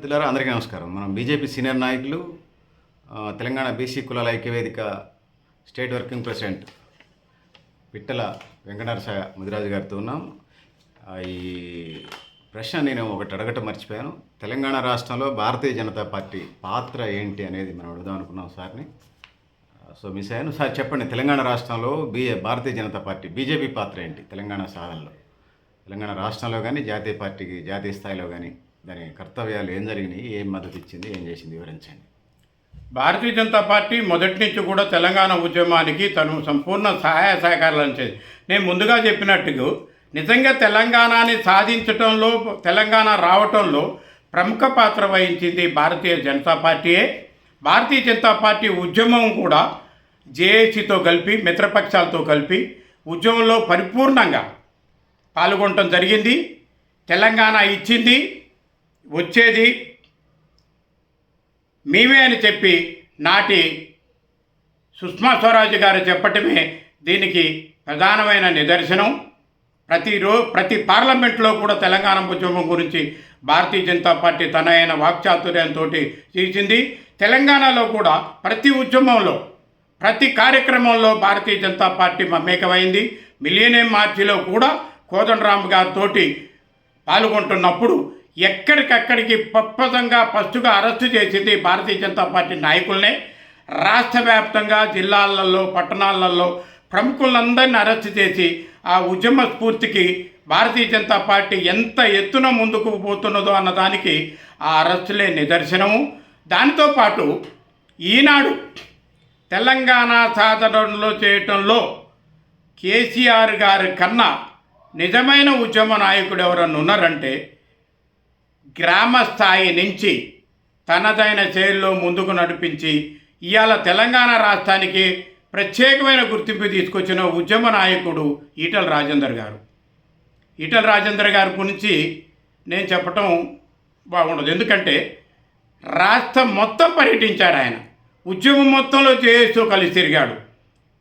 మిత్రులారా అందరికీ నమస్కారం. మనం బీజేపీ సీనియర్ నాయకులు తెలంగాణ బీసీ కులాల ఐక్యవేదిక స్టేట్ వర్కింగ్ ప్రెసిడెంట్ పిట్టల వెంకటనరసాయ ముదిరాజు గారితో ఉన్నాం. ఈ ప్రశ్న నేను ఒకటి అడగటం మర్చిపోయాను. తెలంగాణ రాష్ట్రంలో భారతీయ జనతా పార్టీ పాత్ర ఏంటి అనేది మనం అడుగుదాం అనుకున్నాం సార్ని. సో మిస్ అయ్యాను. సార్ చెప్పండి, తెలంగాణ రాష్ట్రంలో భారతీయ జనతా పార్టీ బీజేపీ పాత్ర ఏంటి తెలంగాణ సాధనలో? తెలంగాణ రాష్ట్రంలో కానీ జాతీయ పార్టీకి జాతీయ స్థాయిలో కానీ దాని కర్తవ్యాలు ఏం జరిగినాయి, ఏం మద్దతు ఇచ్చింది, ఏం చేసింది వివరించండి. భారతీయ జనతా పార్టీ మొదటి నుంచి కూడా తెలంగాణ ఉద్యమానికి తను సంపూర్ణ సహాయ సహకారాలు అందించేది. నేను ముందుగా చెప్పినట్టుగా నిజంగా తెలంగాణని సాధించటంలో, తెలంగాణ రావటంలో ప్రముఖ పాత్ర వహించింది భారతీయ జనతా పార్టీయే. భారతీయ జనతా పార్టీ ఉద్యమం కూడా జేఏసీతో కలిపి, మిత్రపక్షాలతో కలిపి ఉద్యమంలో పరిపూర్ణంగా పాల్గొనటం జరిగింది. తెలంగాణ ఇచ్చింది, వచ్చేది మేమే అని చెప్పి నాటి సుష్మా స్వరాజ్ గారు చెప్పటమే దీనికి ప్రధానమైన నిదర్శనం. ప్రతి పార్లమెంట్లో కూడా తెలంగాణ ఉద్యమం గురించి భారతీయ జనతా పార్టీ తనైన వాక్చాతుర్యంతో చేసింది. తెలంగాణలో కూడా ప్రతి ఉద్యమంలో, ప్రతి కార్యక్రమంలో భారతీయ జనతా పార్టీ మమేకమైంది. మిలియనియం మార్చిలో కూడా కోదండరామ్ గారితో పాల్గొంటున్నప్పుడు ఎక్కడికక్కడికి ఫస్టుగా అరెస్టు చేసింది భారతీయ జనతా పార్టీ నాయకులనే. రాష్ట్ర వ్యాప్తంగా జిల్లాలలో, పట్టణాలలో ప్రముఖులందరినీ అరెస్టు చేసి ఆ ఉద్యమ స్ఫూర్తికి భారతీయ జనతా పార్టీ ఎంత ఎత్తున ముందుకు పోతున్నదో అన్నదానికి ఆ అరెస్టులే నిదర్శనము. దానితో పాటు ఈనాడు తెలంగాణ సాధనలో చేయటంలో కేసీఆర్ గారి కన్నా నిజమైన ఉద్యమ నాయకుడు ఎవరన్నా ఉన్నారంటే గ్రామ స్థాయి నుంచి తనదైన శైలిలో ముందుకు నడిపించి ఇవాళ తెలంగాణ రాష్ట్రానికి ప్రత్యేకమైన గుర్తింపు తీసుకొచ్చిన ఉద్యమ నాయకుడు ఈటల రాజేందర్ గారు. ఈటల రాజేందర్ గారి గురించి నేను చెప్పటం బాగుండదు, ఎందుకంటే రాష్ట్రం మొత్తం పర్యటించాడు ఆయన. ఉద్యమం మొత్తంలో చేస్తూ కలిసి తిరిగాడు.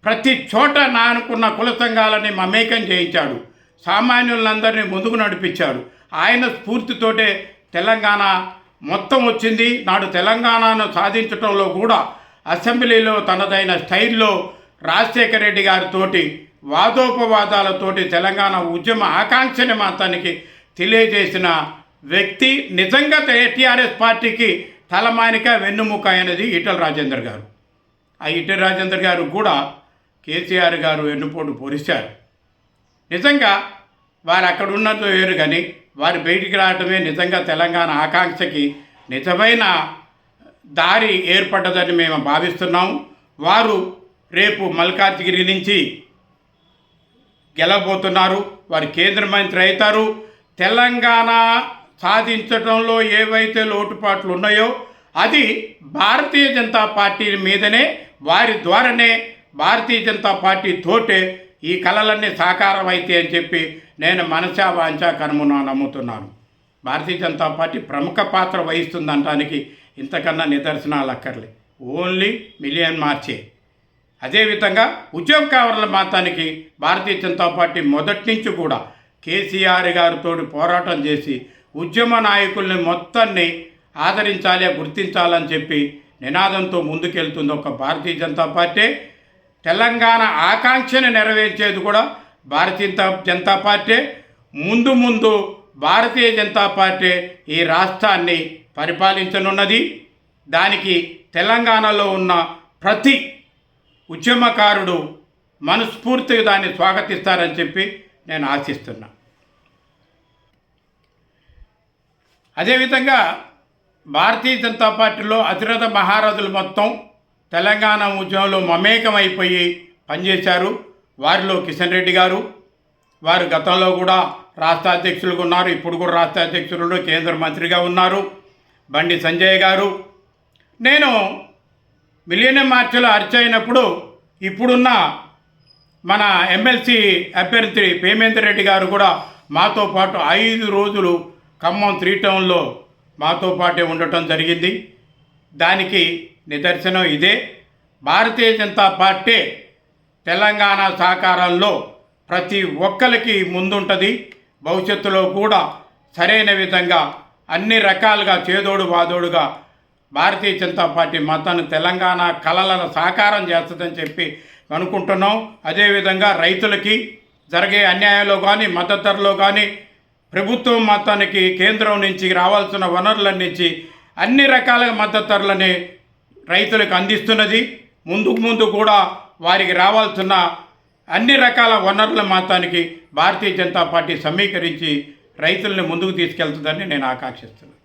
ప్రతి చోట నానుకున్న కుల సంఘాలని మమేకం చేయించాడు. సామాన్యులందరినీ ముందుకు నడిపించాడు. ఆయన స్ఫూర్తితోటే తెలంగాణ మొత్తం వచ్చింది. నాడు తెలంగాణను సాధించడంలో కూడా అసెంబ్లీలో తనదైన స్టైల్లో రాజశేఖర రెడ్డి గారితోటి వాదోపవాదాలతోటి తెలంగాణ ఉద్యమ ఆకాంక్షని మాత్రానికి తెలియజేసిన వ్యక్తి. నిజంగా టీఆర్ఎస్ పార్టీకి తలమానిక, వెన్నుముక అయినది ఈటల రాజేందర్ గారు. ఆ ఈటల రాజేందర్ గారు కూడా కేసీఆర్ గారు వెన్నుపోటు పొడిచారు. నిజంగా వారు అక్కడ ఉన్నది వేరు, కానీ వారు బయటికి రావటమే నిజంగా తెలంగాణ ఆకాంక్షకి నిజమైన దారి ఏర్పడ్డదని మేము భావిస్తున్నాము. వారు రేపు మల్కాజ్గిరి నుంచి గెలవబోతున్నారు. వారు కేంద్ర మంత్రి అవుతారు. తెలంగాణ సాధించడంలో ఏవైతే లోటుపాట్లు ఉన్నాయో అది భారతీయ జనతా పార్టీ మీదనే, వారి ద్వారానే, భారతీయ జనతా పార్టీ తోటే ఈ కళలన్నీ సాకారం అయితే అని చెప్పి నేను మనసా వాంఛా కర్మను నమ్ముతున్నాను. భారతీయ జనతా పార్టీ ప్రముఖ పాత్ర వహిస్తుందనడానికి ఇంతకన్నా నిదర్శనాలు అక్కర్లే. ఓన్లీ మిలియన్ మార్చే. అదేవిధంగా ఉద్యోగకారుల మాత్రానికి భారతీయ జనతా పార్టీ మొదటి నుంచి కూడా కేసీఆర్ గారితో పోరాటం చేసి ఉద్యమ నాయకుల్ని మొత్తాన్ని ఆదరించాలి, గుర్తించాలని చెప్పి నినాదంతో ముందుకెళ్తుంది ఒక భారతీయ జనతా పార్టీ. తెలంగాణ ఆకాంక్షను నెరవేర్చేది కూడా భారతీయ జనతా పార్టీ. ముందు భారతీయ జనతా పార్టీ ఈ రాష్ట్రాన్ని పరిపాలించనున్నది. దానికి తెలంగాణలో ఉన్న ప్రతి ఉద్యమకారుడు మనస్ఫూర్తిగా దాన్ని స్వాగతిస్తారని చెప్పి నేను ఆశిస్తున్నా. అదేవిధంగా భారతీయ జనతా పార్టీలో అతిరథ మహారాజులు మొత్తం తెలంగాణ ఉద్యమంలో మమేకమైపోయి పనిచేశారు. వారిలో కిషన్ రెడ్డి గారు, వారు గతంలో కూడా రాష్ట్ర అధ్యక్షులుగా ఉన్నారు, ఇప్పుడు కూడా రాష్ట్ర అధ్యక్షులు, కేంద్ర మంత్రిగా ఉన్నారు. బండి సంజయ్ గారు. నేను మిలియనియం మార్చిలో అరెస్ట్ ఇప్పుడున్న మన ఎమ్మెల్సీ అభ్యర్థి పేమేందర్ రెడ్డి గారు కూడా మాతో పాటు 5 రోజులు ఖమ్మం 3 టౌన్లో మాతో పాటే ఉండటం జరిగింది. దానికి నిదర్శనం ఇదే. భారతీయ జనతా పార్టీ తెలంగాణ సాకారంలో ప్రతి ఒక్కరికి ముందుంటుంది. భవిష్యత్తులో కూడా సరైన విధంగా అన్ని రకాలుగా చేదోడు వాదోడుగా భారతీయ జనతా పార్టీ మొత్తాన్ని తెలంగాణ కలలను సాకారం చేస్తుందని చెప్పి అనుకుంటున్నాం. అదేవిధంగా రైతులకి జరిగే అన్యాయంలో కానీ మద్దతు ధరలో కానీ ప్రభుత్వం మొత్తానికి కేంద్రం నుంచి రావాల్సిన వనరుల నుంచి అన్ని రకాల మద్దతు ధరలని రైతులకు అందిస్తున్నది. ముందు కూడా వారికి రావాల్సిన అన్ని రకాల వనరుల మొత్తానికి భారతీయ జనతా పార్టీ సమీకరించి రైతుల్ని ముందుకు తీసుకెళ్తుందని నేను ఆకాంక్షిస్తున్నాను.